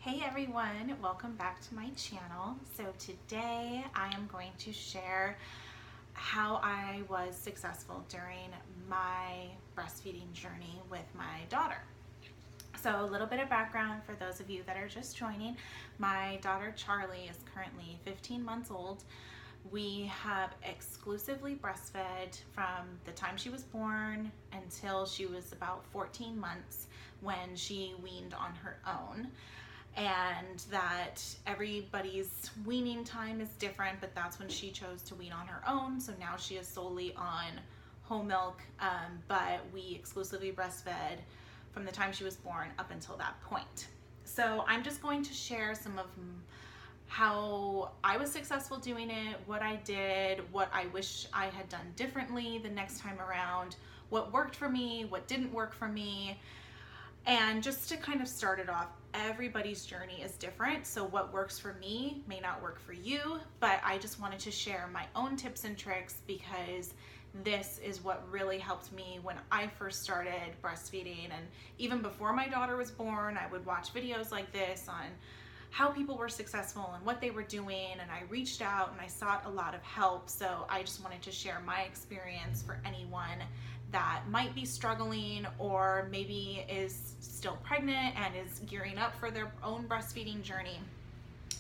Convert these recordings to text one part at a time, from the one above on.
Hey everyone, welcome back to my channel. So today I am going to share how I was successful during my breastfeeding journey with my daughter. So a little bit of background for those of you that are just joining. My daughter Charlie is currently 15 months old. We have exclusively breastfed from the time she was born until she was about 14 months when she weaned on her own. And that everybody's weaning time is different, but that's when she chose to wean on her own. So now she is solely on whole milk, but we exclusively breastfed from the time she was born up until that point. So I'm just going to share some of how I was successful doing it, what I did, what I wish I had done differently the next time around, what worked for me, what didn't work for me. And just to kind of start it off, everybody's journey is different. So what works for me may not work for you, but I just wanted to share my own tips and tricks because this is what really helped me when I first started breastfeeding. And even before my daughter was born, I would watch videos like this on how people were successful and what they were doing. And I reached out and I sought a lot of help. So I just wanted to share my experience for anyone that might be struggling or maybe is still pregnant and is gearing up for their own breastfeeding journey.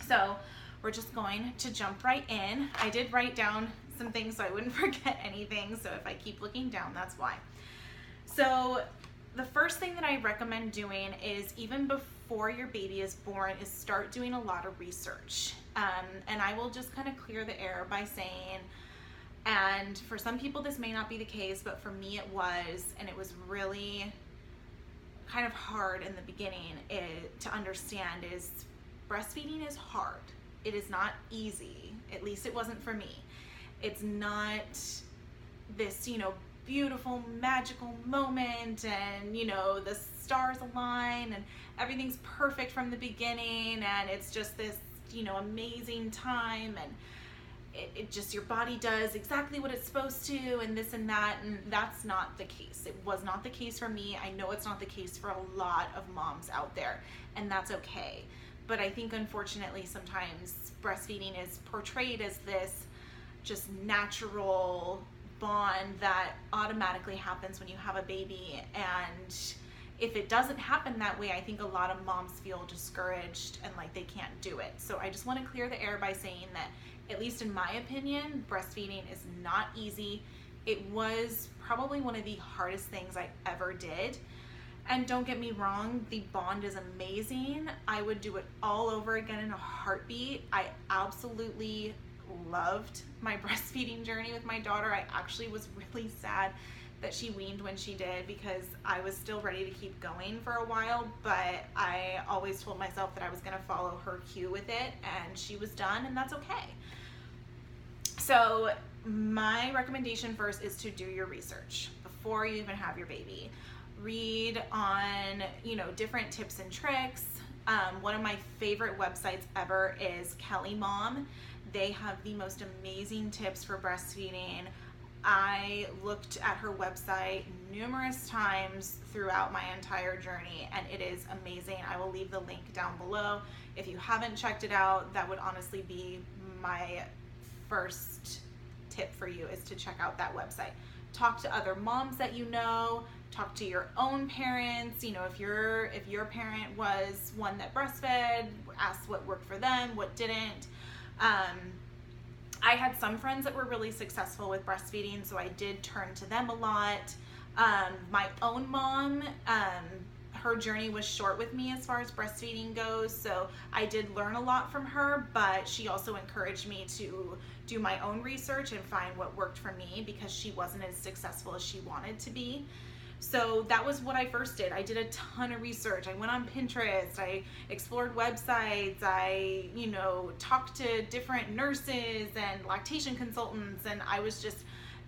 So we're just going to jump right in. I did write down some things so I wouldn't forget anything. So if I keep looking down, that's why. So the first thing that I recommend doing is even before your baby is born is start doing a lot of research. And I will just kind of clear the air by saying, and for some people this may not be the case, but for me it was, and it was really kind of hard in the beginning to understand, is breastfeeding is hard. It is not easy. At least it wasn't for me. It's not this, beautiful magical moment and, the stars align and everything's perfect from the beginning and it's just this, amazing time and it just, your body does exactly what it's supposed to and this and that, and that's not the case. It was not the case for me. I know it's not the case for a lot of moms out there, and that's okay. But I think unfortunately sometimes breastfeeding is portrayed as this just natural bond that automatically happens when you have a baby, and if it doesn't happen that way, I think a lot of moms feel discouraged and like they can't do it. So I just want to clear the air by saying that, at least in my opinion, breastfeeding is not easy. It was probably one of the hardest things I ever did. And don't get me wrong, the bond is amazing. I would do it all over again in a heartbeat. I absolutely loved my breastfeeding journey with my daughter. I actually was really sad that she weaned when she did because I was still ready to keep going for a while, but I always told myself that I was going to follow her cue with it, and she was done, and that's okay. So my recommendation first is to do your research before you even have your baby. Read on, different tips and tricks. One of my favorite websites ever is Kelly Mom. They have the most amazing tips for breastfeeding. I looked at her website numerous times throughout my entire journey, and it is amazing. I will leave the link down below. If you haven't checked it out, that would honestly be my first tip for you, is to check out that website. Talk to other moms that you know, talk to your own parents. If your parent was one that breastfed, ask what worked for them, what didn't. I had some friends that were really successful with breastfeeding, so I did turn to them a lot. My own mom, her journey was short with me as far as breastfeeding goes, so I did learn a lot from her, but she also encouraged me to do my own research and find what worked for me because she wasn't as successful as she wanted to be. So that was what I first did. I did a ton of research. I went on Pinterest, I explored websites, I, talked to different nurses and lactation consultants, and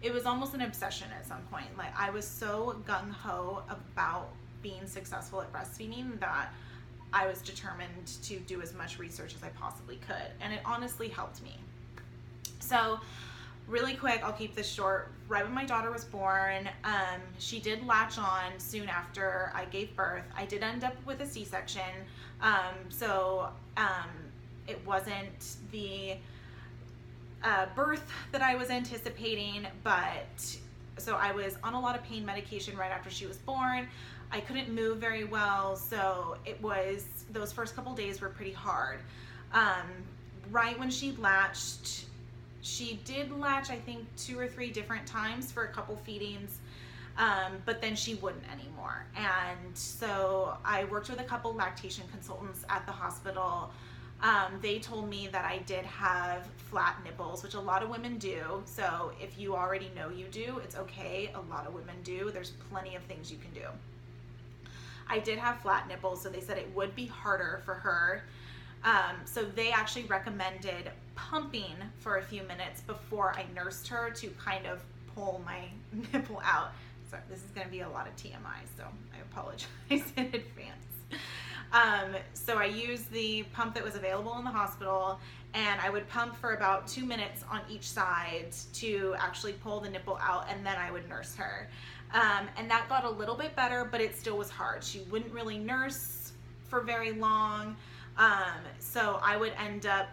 it was almost an obsession at some point. Like, I was so gung-ho about being successful at breastfeeding that I was determined to do as much research as I possibly could, and it honestly helped me. So really quick, I'll keep this short. Right when my daughter was born, she did latch on soon after I gave birth. I did end up with a C-section, so it wasn't the birth that I was anticipating, but so I was on a lot of pain medication right after she was born. I couldn't move very well, so it was, those first couple days were pretty hard. Right when she latched, she did latch, I think 2 or 3 different times for a couple feedings, but then she wouldn't anymore. And so I worked with a couple lactation consultants at the hospital. They told me that I did have flat nipples, which a lot of women do. So if you already know you do, it's okay. A lot of women do. There's plenty of things you can do. I did have flat nipples, so they said it would be harder for her. So they actually recommended pumping for a few minutes before I nursed her to kind of pull my nipple out. So this is going to be a lot of TMI, so I apologize in advance. So I used the pump that was available in the hospital, and I would pump for about 2 minutes on each side to actually pull the nipple out, and then I would nurse her. And that got a little bit better, but it still was hard. She wouldn't really nurse for very long. So I would end up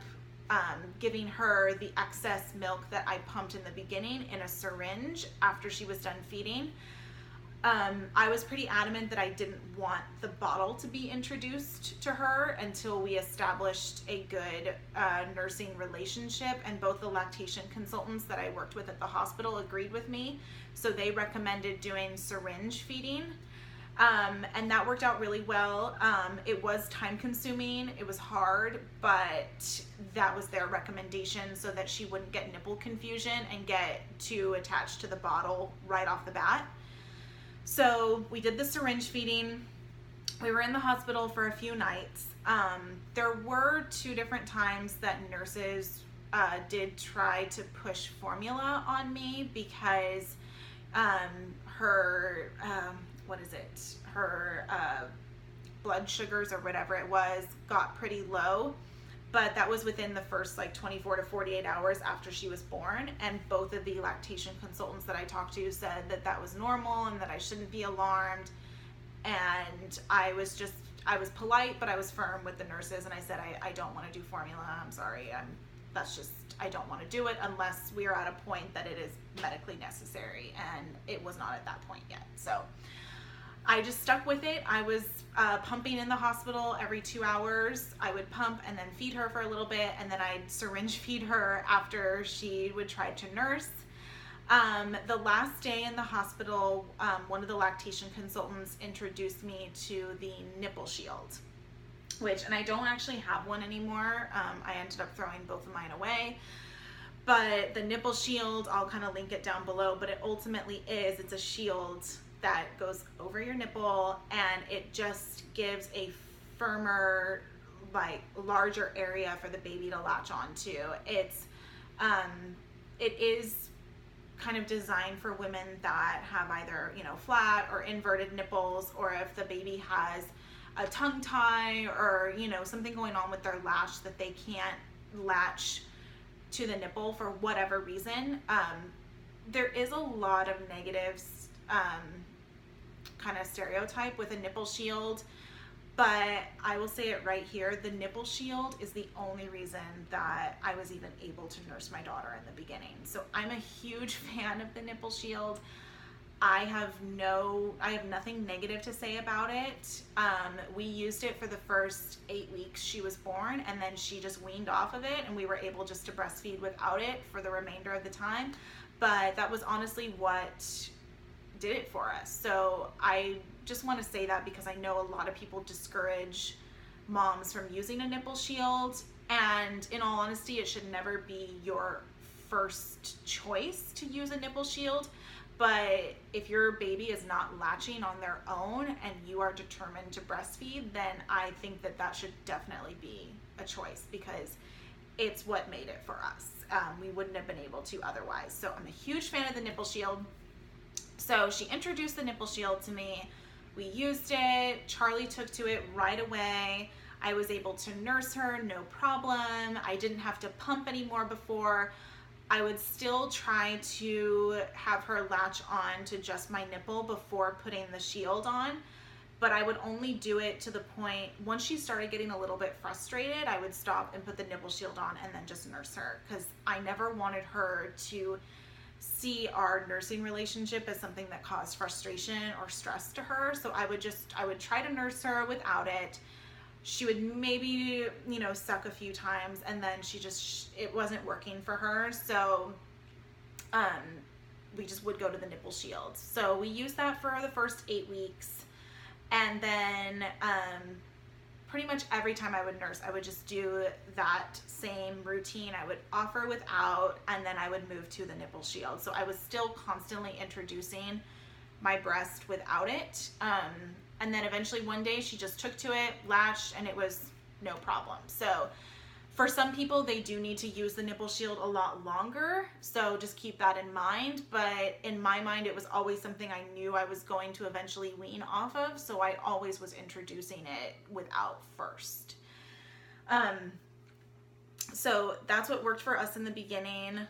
giving her the excess milk that I pumped in the beginning in a syringe after she was done feeding. I was pretty adamant that I didn't want the bottle to be introduced to her until we established a good nursing relationship, and both the lactation consultants that I worked with at the hospital agreed with me. So they recommended doing syringe feeding. And that worked out really well. It was time consuming, it was hard, but that was their recommendation so that she wouldn't get nipple confusion and get too attached to the bottle right off the bat. So we did the syringe feeding. We were in the hospital for a few nights. There were 2 different times that nurses did try to push formula on me because her blood sugars or whatever it was got pretty low, but that was within the first like 24 to 48 hours after she was born, and both of the lactation consultants that I talked to said that that was normal and that I shouldn't be alarmed. And I was polite, but I was firm with the nurses, and I said I don't want to do formula, I'm sorry, I don't want to do it unless we are at a point that it is medically necessary, and it was not at that point yet. So I just stuck with it. I was pumping in the hospital every 2 hours. I would pump and then feed her for a little bit, and then I'd syringe feed her after she would try to nurse. The last day in the hospital, one of the lactation consultants introduced me to the Nipple Shield, and I don't actually have one anymore. I ended up throwing both of mine away. But the Nipple Shield, I'll kind of link it down below, but it ultimately it's a shield that goes over your nipple, and it just gives a firmer, like larger area for the baby to latch onto. It is kind of designed for women that have either, flat or inverted nipples, or if the baby has a tongue tie or, something going on with their latch that they can't latch to the nipple for whatever reason. There is a lot of negatives, kind of stereotype with a nipple shield, but I will say it right here, the Nipple Shield is the only reason that I was even able to nurse my daughter in the beginning. So I'm a huge fan of the Nipple Shield. I have nothing negative to say about it. We used it for the first 8 weeks she was born, and then she just weaned off of it, and we were able just to breastfeed without it for the remainder of the time. But that was honestly what did it for us. So I just want to say that because I know a lot of people discourage moms from using a Nipple Shield, and in all honesty, it should never be your first choice to use a Nipple Shield. But if your baby is not latching on their own and you are determined to breastfeed, then I think that should definitely be a choice, because it's what made it for us. We wouldn't have been able to otherwise. So I'm a huge fan of the Nipple Shield. So she introduced the Nipple Shield to me. We used it. Charlie took to it right away. I was able to nurse her, no problem. I didn't have to pump anymore before. I would still try to have her latch on to just my nipple before putting the shield on, but I would only do it to the point, once she started getting a little bit frustrated, I would stop and put the nipple shield on and then just nurse her, because I never wanted her to see our nursing relationship as something that caused frustration or stress to her. So I would try to nurse her without it. She would maybe, suck a few times, and then it wasn't working for her. So we just would go to the nipple shield. So we used that for the first 8 weeks. And then pretty much every time I would nurse, I would just do that same routine. I would offer without, and then I would move to the nipple shield. So I was still constantly introducing my breast without it. And then eventually one day she just took to it, latched, and it was no problem. So for some people, they do need to use the nipple shield a lot longer. So just keep that in mind. But in my mind, it was always something I knew I was going to eventually wean off of. So I always was introducing it without first. So that's what worked for us in the beginning.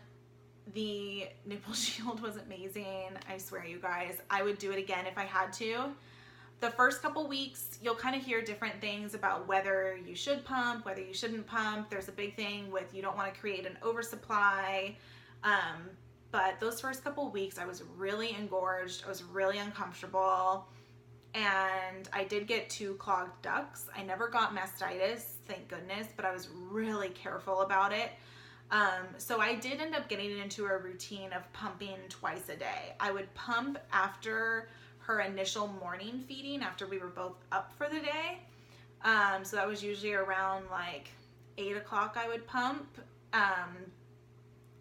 The nipple shield was amazing. I swear, you guys, I would do it again if I had to. The first couple weeks, you'll kind of hear different things about whether you should pump, whether you shouldn't pump. There's a big thing with you don't want to create an oversupply. But those first couple weeks, I was really engorged. I was really uncomfortable. And I did get 2 clogged ducts. I never got mastitis, thank goodness, but I was really careful about it. So I did end up getting into a routine of pumping twice a day. I would pump after her initial morning feeding, after we were both up for the day. So that was usually around like 8 o'clock I would pump.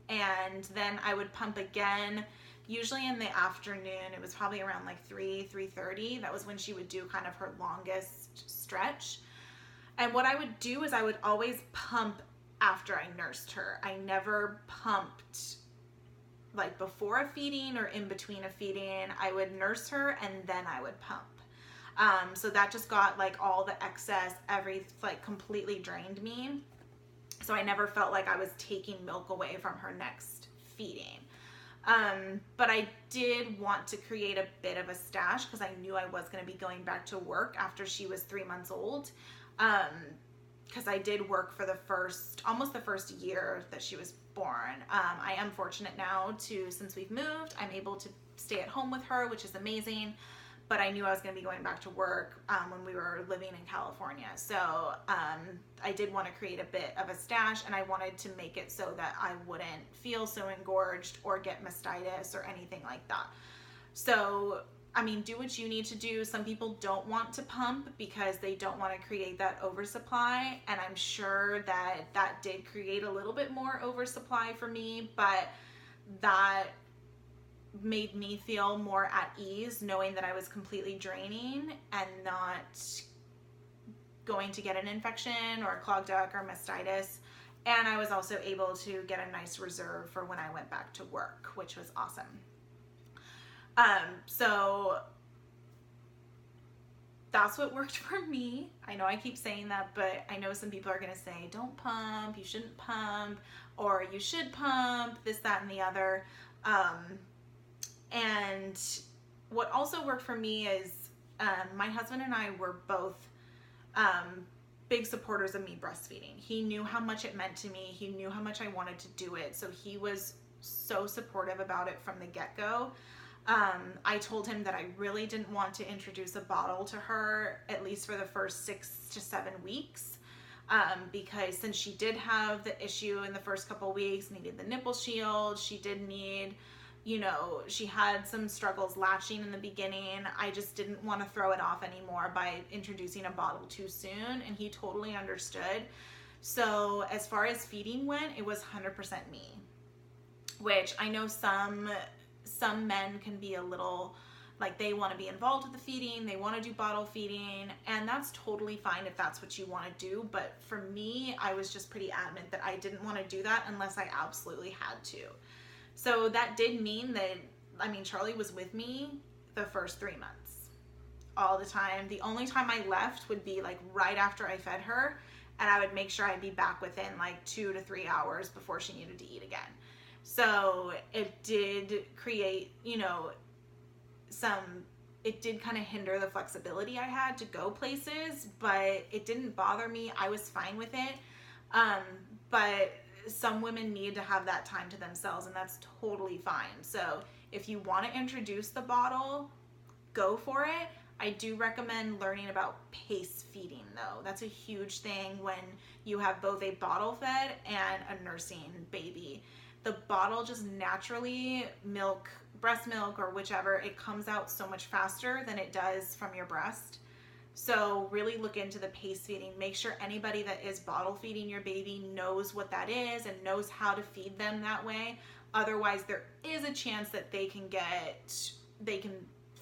And then I would pump again, usually in the afternoon. It was probably around like 3:30. That was when she would do kind of her longest stretch. And what I would do is I would always pump after I nursed her. I never pumped like before a feeding or in between a feeding. I would nurse her and then I would pump. So that just got like all the excess, completely drained me. So I never felt like I was taking milk away from her next feeding. But I did want to create a bit of a stash because I knew I was going to be going back to work after she was 3 months old. Because I did work for almost the first year that she was born. I am fortunate now since we've moved, I'm able to stay at home with her, which is amazing. But I knew I was going to be going back to work when we were living in California. So I did want to create a bit of a stash, and I wanted to make it so that I wouldn't feel so engorged or get mastitis or anything like that. So I mean, do what you need to do. Some people don't want to pump because they don't want to create that oversupply. And I'm sure that did create a little bit more oversupply for me, but that made me feel more at ease knowing that I was completely draining and not going to get an infection or a clogged duct or mastitis. And I was also able to get a nice reserve for when I went back to work, which was awesome. So that's what worked for me. I know I keep saying that, but I know some people are going to say, don't pump, you shouldn't pump, or you should pump, this, that, and the other. And what also worked for me is, my husband and I were both, big supporters of me breastfeeding. He knew how much it meant to me. He knew how much I wanted to do it. So he was so supportive about it from the get-go. I told him that I really didn't want to introduce a bottle to her, at least for the first 6 to 7 weeks, because since she did have the issue in the first couple weeks, needed the nipple shield, she did need, she had some struggles latching in the beginning. I just didn't want to throw it off anymore by introducing a bottle too soon, and he totally understood. So as far as feeding went, it was 100% me, which I know some men can be a little like they want to be involved with the feeding, they want to do bottle feeding, and that's totally fine if that's what you want to do. But for me, I was just pretty adamant that I didn't want to do that unless I absolutely had to. So that did mean that, Charlie was with me the first 3 months all the time. The only time I left would be like right after I fed her, and I would make sure I'd be back within like 2 to 3 hours before she needed to eat again. So it did create, it did kind of hinder the flexibility I had to go places, but it didn't bother me. I was fine with it. But some women need to have that time to themselves, and that's totally fine. So if you want to introduce the bottle, go for it. I do recommend learning about pace feeding though. That's a huge thing when you have both a bottle fed and a nursing baby. The bottle just naturally breast milk or whichever, it comes out so much faster than it does from your breast. So really look into the pace feeding. Make sure anybody that is bottle feeding your baby knows what that is and knows how to feed them that way. Otherwise, there is a chance that they can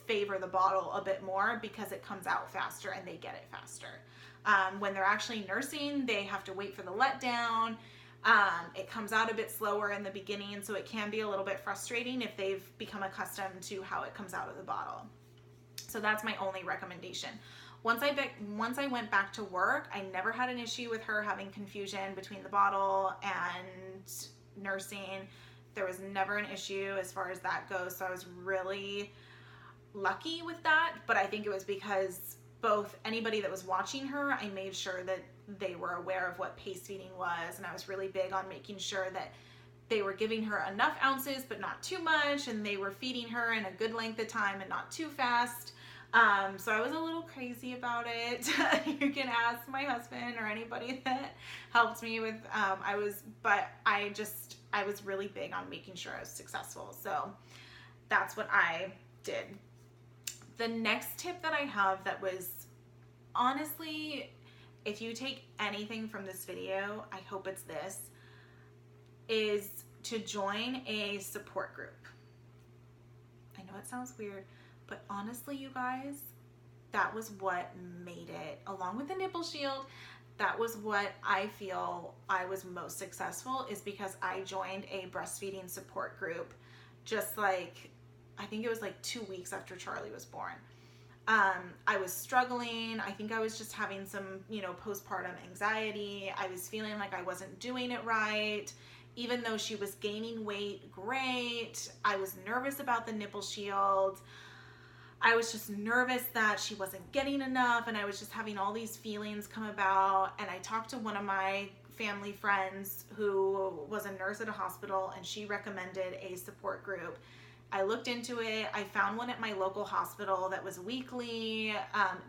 favor the bottle a bit more because it comes out faster and they get it faster. When they're actually nursing, they have to wait for the letdown. It comes out a bit slower in the beginning, so it can be a little bit frustrating if they've become accustomed to how it comes out of the bottle. So that's my only recommendation. Once I went back to work, I never had an issue with her having confusion between the bottle and nursing. There was never an issue as far as that goes, so I was really lucky with that. But I think it was because both anybody that was watching her, I made sure that they were aware of what pace feeding was, and I was really big on making sure that they were giving her enough ounces but not too much, and they were feeding her in a good length of time and not too fast. So I was a little crazy about it. You can ask my husband or anybody that helped me with, I was really big on making sure I was successful. So that's what I did. The next tip that I have that was, honestly, if you take anything from this video, I hope it's this, is to join a support group. I know it sounds weird, but honestly, you guys, that was what made it, along with the Nipple Shield, that was what I feel I was most successful, is because I joined a breastfeeding support group just like, I think it was like 2 weeks after Charlie was born. I was struggling. I think I was just having some, postpartum anxiety. I was feeling like I wasn't doing it right. Even though she was gaining weight, great. I was nervous about the Nipple Shield. I was just nervous that she wasn't getting enough, and I was just having all these feelings come about. And I talked to one of my family friends who was a nurse at a hospital, and she recommended a support group. I looked into it. I found one at my local hospital that was weekly.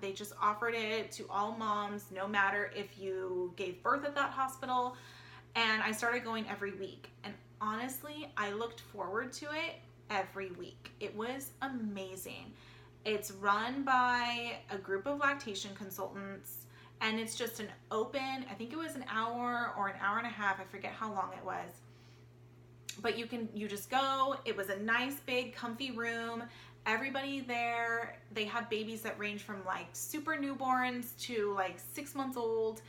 They just offered it to all moms, no matter if you gave birth at that hospital. And I started going every week. And honestly, I looked forward to it every week. It was amazing. It's run by a group of lactation consultants, and it's just an open, I think it was an hour or an hour and a half. I forget how long it was. But you just go. It was a nice, big, comfy room. Everybody there, they have babies that range from like super newborns to like 6 months old.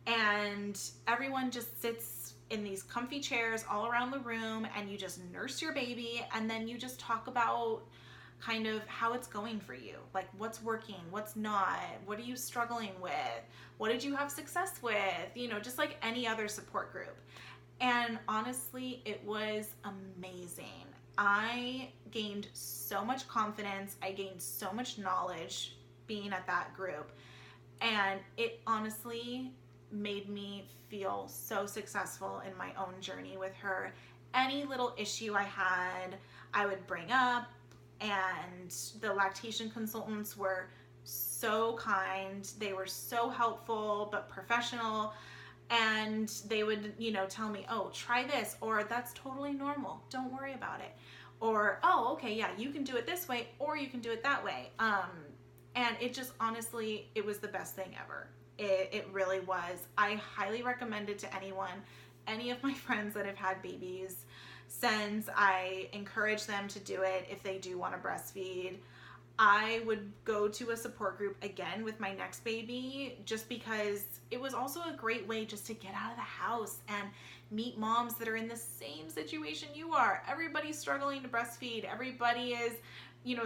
And everyone just sits in these comfy chairs all around the room, and you just nurse your baby, and then you just talk about kind of how it's going for you, like what's working, what's not, what are you struggling with, what did you have success with, just like any other support group. And honestly, it was amazing. I gained so much confidence. I gained so much knowledge being at that group. And it honestly made me feel so successful in my own journey with her. Any little issue I had, I would bring up, and the lactation consultants were so kind. They were so helpful but professional. And they would, tell me, oh, try this, or that's totally normal. Don't worry about it. Or, oh, okay, yeah, you can do it this way, or you can do it that way. And it just, honestly, it was the best thing ever. It really was. I highly recommend it to anyone, any of my friends that have had babies since. I encourage them to do it if they do want to breastfeed. I would go to a support group again with my next baby, just because it was also a great way just to get out of the house and meet moms that are in the same situation you are. Everybody's struggling to breastfeed. Everybody is,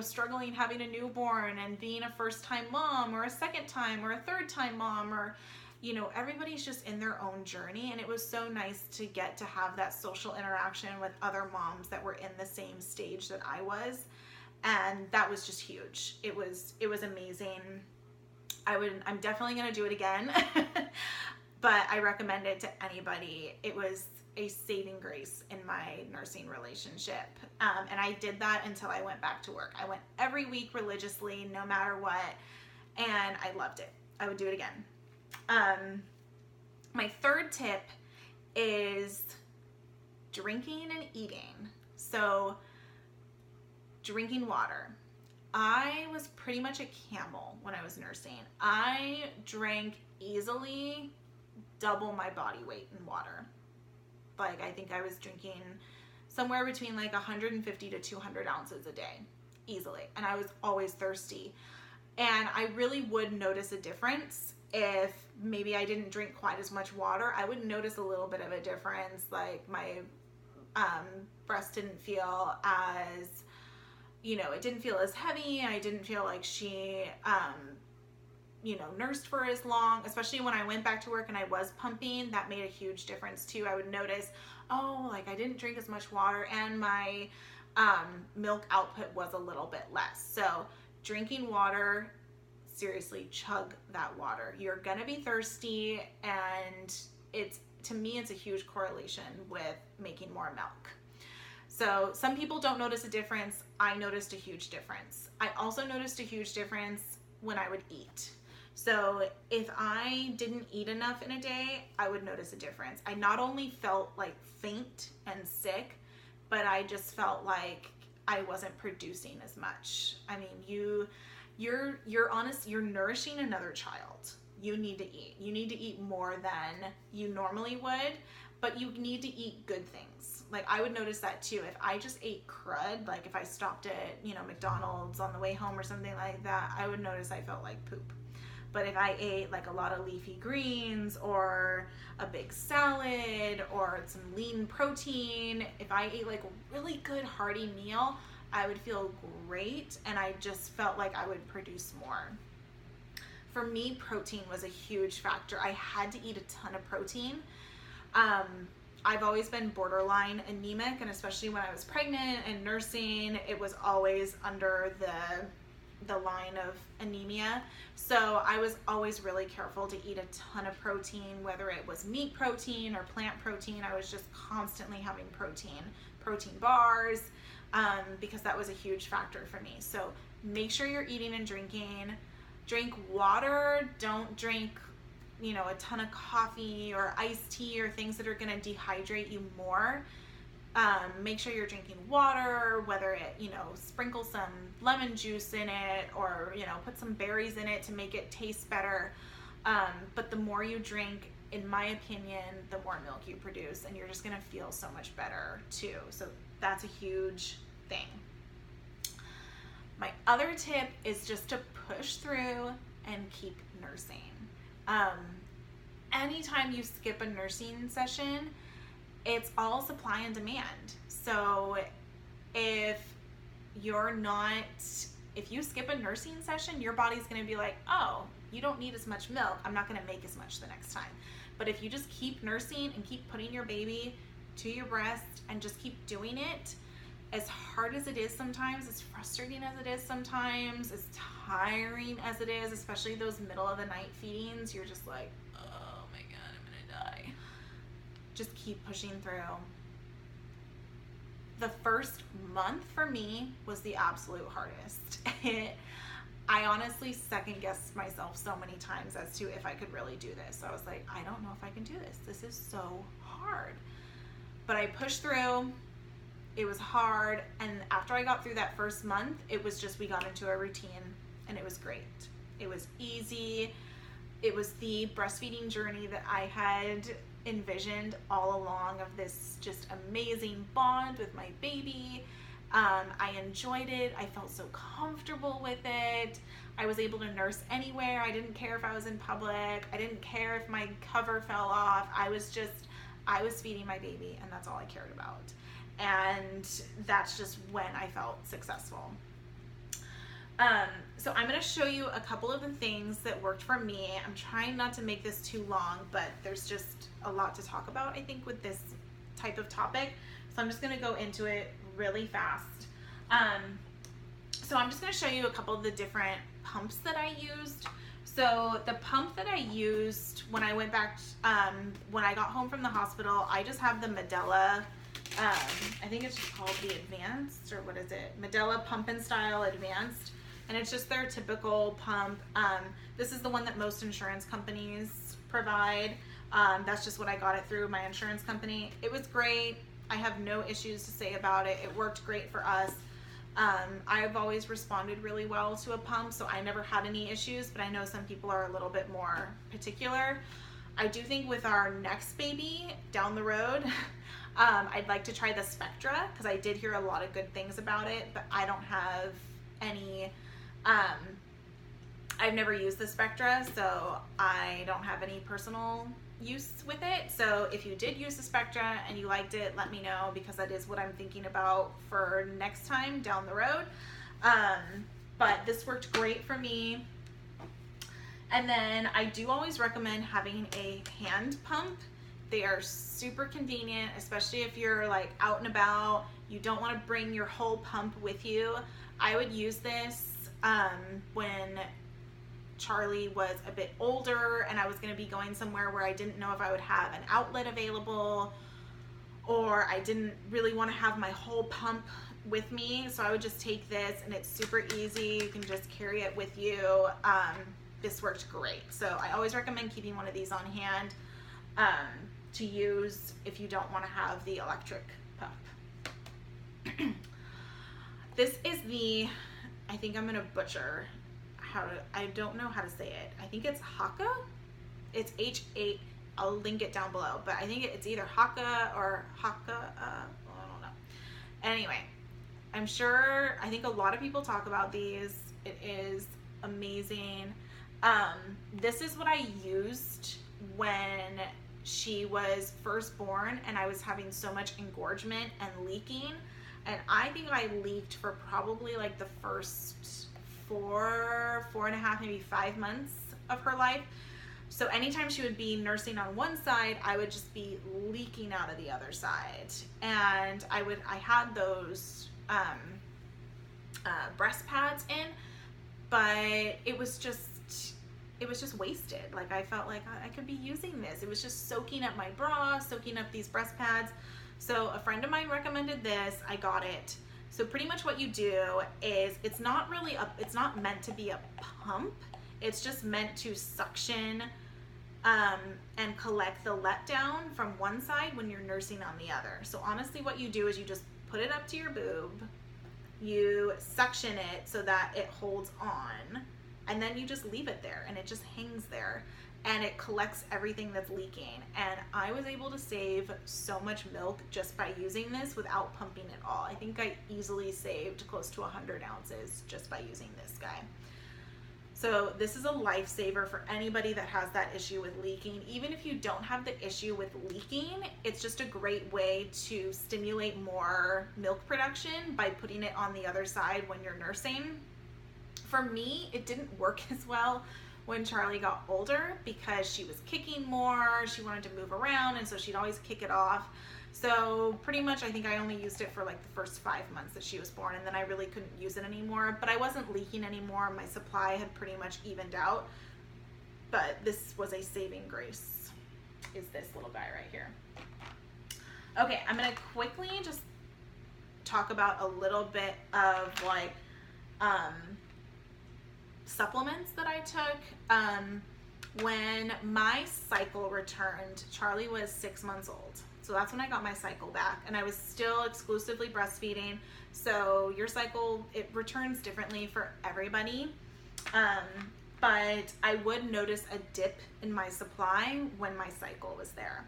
struggling having a newborn and being a first-time mom or a second time or a third-time mom, or, you know, everybody's just in their own journey, and it was so nice to get to have that social interaction with other moms that were in the same stage that I was, and that was just huge. It was amazing. I'm definitely going to do it again, but I recommend it to anybody. It was a saving grace in my nursing relationship. And I did that until I went back to work. I went every week religiously, no matter what, and I loved it. I would do it again. My third tip is drinking and eating. So drinking water. I was pretty much a camel when I was nursing. I drank easily double my body weight in water. Like, I think I was drinking somewhere between like 150 to 200 ounces a day, easily. And I was always thirsty. And I really would notice a difference if maybe I didn't drink quite as much water. I would notice a little bit of a difference. Like, my breast didn't feel as, you know, it didn't feel as heavy. I didn't feel like she, you know, nursed for as long, especially when I went back to work and I was pumping. That made a huge difference too. I would notice, oh, like I didn't drink as much water, and my milk output was a little bit less. So drinking water, seriously, chug that water. You're gonna be thirsty, and to me, it's a huge correlation with making more milk. So some people don't notice a difference. I noticed a huge difference. I also noticed a huge difference when I would eat. So if I didn't eat enough in a day, I would notice a difference. I not only felt like faint and sick, but I just felt like I wasn't producing as much. I mean, you're honest, you're nourishing another child. You need to eat. You need to eat more than you normally would, but you need to eat good things. Like, I would notice that too. If I just ate crud, like if I stopped at, you know, McDonald's on the way home or something like that, I would notice I felt like poop. But if I ate like a lot of leafy greens or a big salad or some lean protein, if I ate like a really good hearty meal, I would feel great, and I just felt like I would produce more. For me, protein was a huge factor. I had to eat a ton of protein. I've always been borderline anemic, and especially when I was pregnant and nursing, it was always under the line of anemia. So I was always really careful to eat a ton of protein, whether it was meat protein or plant protein. I was just constantly having protein bars, because that was a huge factor for me. So make sure you're eating and drinking. Drink water. Don't drink, you know, a ton of coffee or iced tea or things that are going to dehydrate you more. Make sure you're drinking water, whether it, you know, sprinkle some lemon juice in it, or, you know, put some berries in it to make it taste better. But the more you drink, in my opinion, the more milk you produce, and you're just going to feel so much better too. So that's a huge thing. My other tip is just to push through and keep nursing. Anytime you skip a nursing session, it's all supply and demand. So if you skip a nursing session, your body's going to be like, oh, you don't need as much milk. I'm not going to make as much the next time. But if you just keep nursing and keep putting your baby to your breast and just keep doing it, as hard as it is sometimes, as frustrating as it is sometimes, as tiring as it is, especially those middle of the night feedings, you're just like, oh my God, I'm gonna die. Just keep pushing through. The first month for me was the absolute hardest. I honestly second guessed myself so many times as to if I could really do this. I was like, I don't know if I can do this. This is so hard. But I pushed through. It was hard, and after I got through that first month, it was just, we got into a routine, and it was great. It was easy. It was the breastfeeding journey that I had envisioned all along, of this just amazing bond with my baby. I enjoyed it. I felt so comfortable with it. I was able to nurse anywhere. I didn't care if I was in public. I didn't care if my cover fell off. I was feeding my baby, and that's all I cared about. And that's just when I felt successful. So I'm going to show you a couple of the things that worked for me. I'm trying not to make this too long, but there's just a lot to talk about, I think, with this type of topic. So I'm just going to go into it really fast. So I'm just going to show you a couple of the different pumps that I used. So the pump that I used when I went back, when I got home from the hospital, I just have the Medela, I think it's just called the Advanced, or what is it? Medela Pump and Style Advanced. And it's just their typical pump. This is the one that most insurance companies provide. That's just what I got it through my insurance company. It was great. I have no issues to say about it. It worked great for us. I've always responded really well to a pump, so I never had any issues, but I know some people are a little bit more particular. I do think with our next baby down the road, I'd like to try the Spectra, because I did hear a lot of good things about it, but I don't have any, I've never used the Spectra, so I don't have any personal use with it. So if you did use the Spectra and you liked it, let me know, because that is what I'm thinking about for next time down the road. But this worked great for me. And then I do always recommend having a hand pump. They are super convenient, especially if you're like out and about, you don't want to bring your whole pump with you. I would use this when Charlie was a bit older and I was going to be going somewhere where I didn't know if I would have an outlet available, or I didn't really want to have my whole pump with me. So I would just take this, and it's super easy. You can just carry it with you. This worked great. So I always recommend keeping one of these on hand to use if you don't want to have the electric pump. This is the, I think I'm going to butcher I don't know how to say it. I think it's Haka. It's H8. I'll link it down below, but I think it's either Haka or Haka. I don't know. Anyway, I'm sure, I think a lot of people talk about these. It is amazing. This is what I used when she was first born and I was having so much engorgement and leaking. And I think I leaked for probably like the first 4.5, maybe 5 months of her life. So anytime she would be nursing on one side, I would just be leaking out of the other side. And I had those breast pads in, but it was just wasted. Like, I felt like I could be using this. It was just soaking up my bra, soaking up these breast pads. So a friend of mine recommended this. I got it. So pretty much what you do is, it's not meant to be a pump. It's just meant to suction and collect the letdown from one side when you're nursing on the other. So honestly, what you do is you just put it up to your boob, you suction it so that it holds on, and then you just leave it there, and it just hangs there. And it collects everything that's leaking. And I was able to save so much milk just by using this without pumping at all. I think I easily saved close to 100 ounces just by using this guy. So this is a lifesaver for anybody that has that issue with leaking. Even if you don't have the issue with leaking, it's just a great way to stimulate more milk production by putting it on the other side when you're nursing. For me, it didn't work as well when Charlie got older, because she was kicking more, she wanted to move around, and so she'd always kick it off. So pretty much I think I only used it for like the first 5 months that she was born, and then I really couldn't use it anymore. But I wasn't leaking anymore. My supply had pretty much evened out. But this was a saving grace, is this little guy right here. Okay, I'm gonna quickly just talk about a little bit of like supplements that I took. When my cycle returned, Charlie was 6 months old. So that's when I got my cycle back, and I was still exclusively breastfeeding. So your cycle, it returns differently for everybody. But I would notice a dip in my supply when my cycle was there.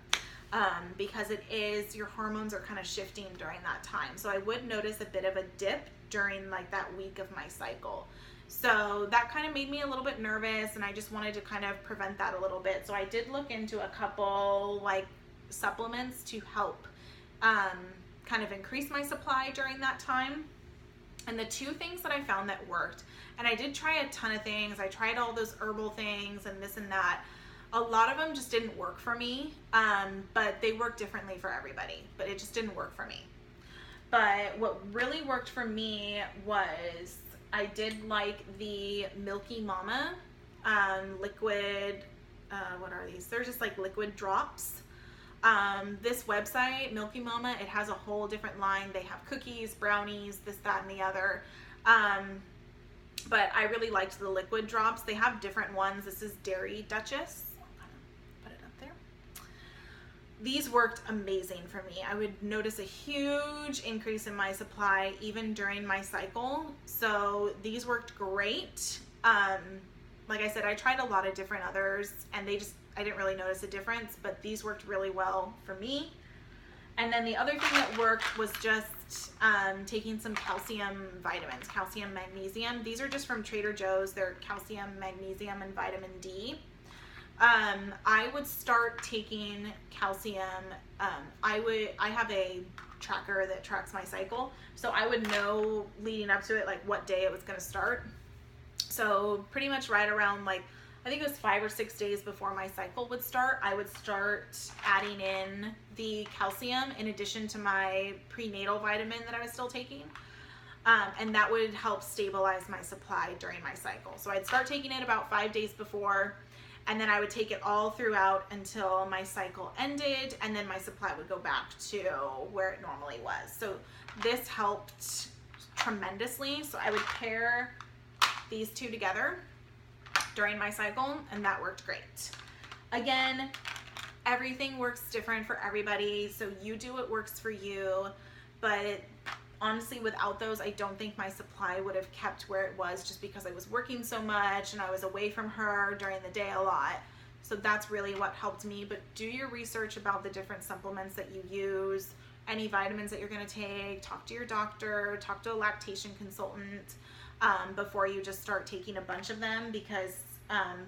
Because it is, your hormones are kind of shifting during that time. So I would notice a bit of a dip during like that week of my cycle. So that kind of made me a little bit nervous, and I just wanted to kind of prevent that a little bit. So I did look into a couple like supplements to help kind of increase my supply during that time. And the two things that I found that worked, and I did try a ton of things. I tried all those herbal things and this and that. A lot of them just didn't work for me, but they work differently for everybody, but it just didn't work for me. But what really worked for me was I did like the Milky Mama liquid, what are these? They're just like liquid drops. This website, Milky Mama, it has a whole different line. They have cookies, brownies, this, that, and the other. But I really liked the liquid drops. They have different ones. This is Dairy Duchess. Put it up there. These worked amazing for me. I would notice a huge increase in my supply even during my cycle. So these worked great. Like I said, I tried a lot of different others and I didn't really notice a difference, but these worked really well for me. And then the other thing that worked was just taking some calcium vitamins, calcium, magnesium. These are just from Trader Joe's. They're calcium, magnesium, and vitamin D. I would start taking calcium. I have a tracker that tracks my cycle, so I would know leading up to it like what day it was going to start. So pretty much right around like, I think it was 5 or 6 days before my cycle would start, I would start adding in the calcium in addition to my prenatal vitamin that I was still taking. And that would help stabilize my supply during my cycle. So I'd start taking it about 5 days before, and then I would take it all throughout until my cycle ended, and then my supply would go back to where it normally was. So this helped tremendously. So I would pair these two together during my cycle, and that worked great. Again, everything works different for everybody, so you do what works for you. But honestly, without those, I don't think my supply would have kept where it was, just because I was working so much and I was away from her during the day a lot. So that's really what helped me. But do your research about the different supplements that you use, any vitamins that you're going to take. Talk to your doctor, talk to a lactation consultant before you just start taking a bunch of them, because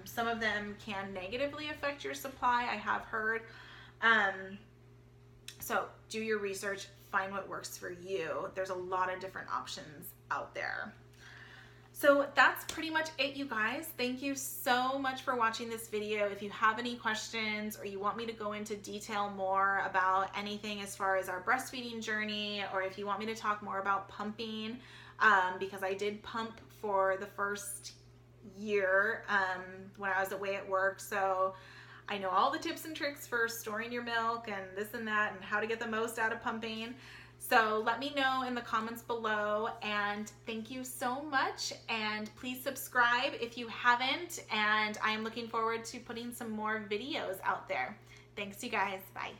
some of them can negatively affect your supply, I have heard. So do your research, find what works for you. There's a lot of different options out there. So that's pretty much it, you guys. Thank you so much for watching this video. If you have any questions, or you want me to go into detail more about anything as far as our breastfeeding journey, or if you want me to talk more about pumping, because I did pump for the first year when I was away at work, so I know all the tips and tricks for storing your milk and this and that, and how to get the most out of pumping. So let me know in the comments below, and thank you so much, and please subscribe if you haven't, and I am looking forward to putting some more videos out there. Thanks, you guys. Bye.